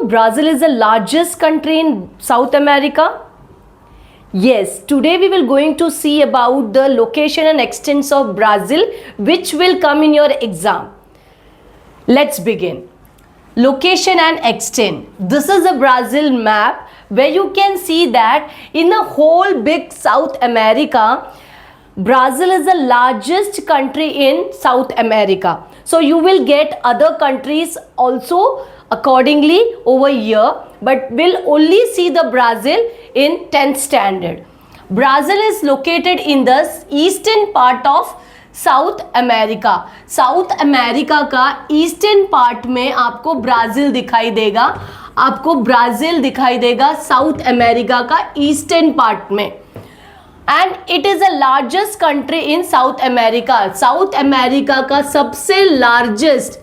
Brazil is the largest country in South America? Yes, today we will going to see about the location and extents of Brazil, which will come in your exam. Let's begin. Location and extent. This is a Brazil map where you can see that in the whole big South America, Brazil is the largest country in South America. So you will get other countries also accordingly over here, but we'll only see the Brazil in 10th standard. Brazil is located in the eastern part of South America. South America का eastern part में आपको Brazil दिखाई देगा. आपको Brazil दिखाई देगा South America का eastern part में. And it is the largest country in South America. South America का सबसे लार्जेस्ट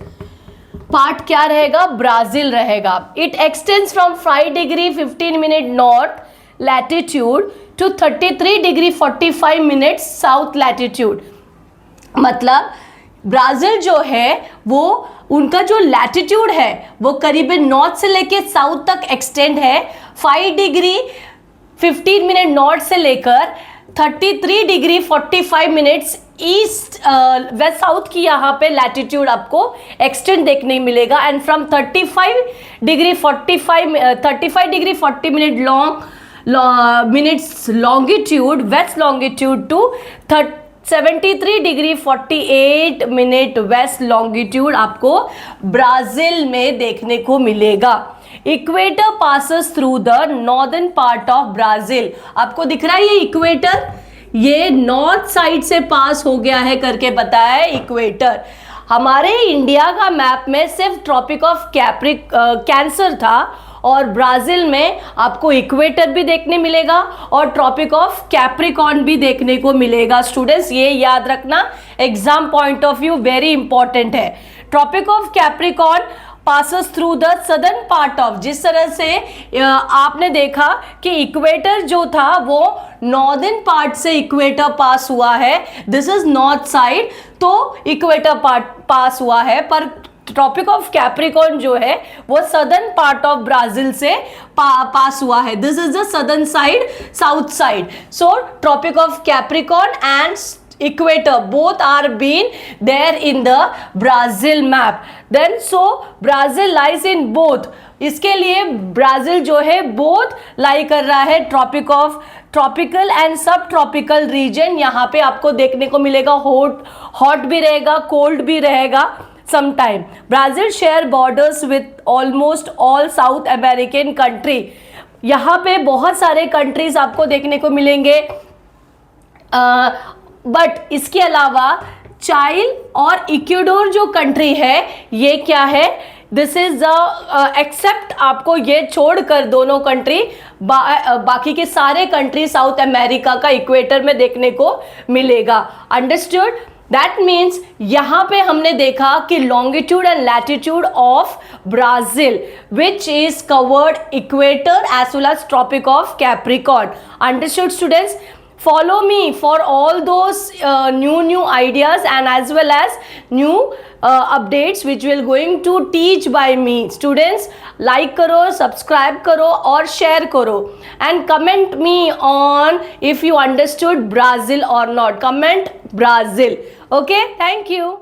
पार्ट क्या रहेगा? ब्राज़ील रहेगा. It extends from 5 degree 15 minute north latitude to 33 degree 45 minute south latitude. मतलब ब्राज़ील जो है वो उनका जो लैटिट्यूड है वो करीबन नॉर्थ से लेके साउथ तक एक्सटेंड है. 5 डिग्री 15 मिनट नॉर्थ से लेकर 33 degree 45 minutes east west south की यहाँ पे लैटिट्यूड आपको एक्सटेंड देखने मिलेगा. And from 35 degree 40 minute minutes longitude west longitude to 73 degree 48 minute west longitude आपको ब्राज़ील में देखने को मिलेगा. Equator passes through the northern part of Brazil. आपको दिख रहा है ये इक्वेटर, ये नॉर्थ साइड से पास हो गया है करके बताया है इक्वेटर. हमारे इंडिया का मैप में सिर्फ ट्रॉपिक ऑफ कैंसर था और ब्राज़ील में आपको इक्वेटर भी देखने मिलेगा और ट्रॉपिक ऑफ कैप्रिकॉर्न भी देखने को मिलेगा. स्टूडेंट्स ये याद रखना, exam point of view very important है. Tropic of Capricorn passes through the southern part of, जिस तरह से आपने देखा कि इक्वेटर जो था वो नॉर्दर्न पार्ट से इक्वेटर पास हुआ है. दिस इज नॉर्थ साइड, तो इक्वेटर पास हुआ है. पर ट्रॉपिक ऑफ कैप्रिकॉर्न जो है वो सदर्न पार्ट ऑफ ब्राज़ील से पास हुआ है. This is the southern side, south side. So tropic of Capricorn and equator both are been there in the Brazil map. Then so Brazil lies in both. इसके लिए Brazil जो है both लाई कर रहा है ट्रॉपिकल एंड सब tropical region. यहाँ पे आपको देखने को मिलेगा हॉट भी रहेगा, कोल्ड भी रहेगा sometime. Brazil share borders with almost all South American country. यहाँ पे बहुत सारे कंट्रीज आपको देखने को मिलेंगे. बट इसके अलावा चाइल और इक्वाडोर जो कंट्री है ये क्या है? दिस इज एक्सेप्ट आपको ये छोड़कर दोनों कंट्री बाकी के सारे कंट्री साउथ अमेरिका का इक्वेटर में देखने को मिलेगा. अंडरस्टूड? दैट मीन्स यहाँ पे हमने देखा कि longitude and latitude of Brazil which is covered equator as well as tropic of Capricorn. Understood students? Follow me for all those new ideas and as well as new updates which will going to teach by me. Students, like करो, subscribe करो और share करो and comment me on if you understood Brazil or not. Comment Brazil. Okay, thank you.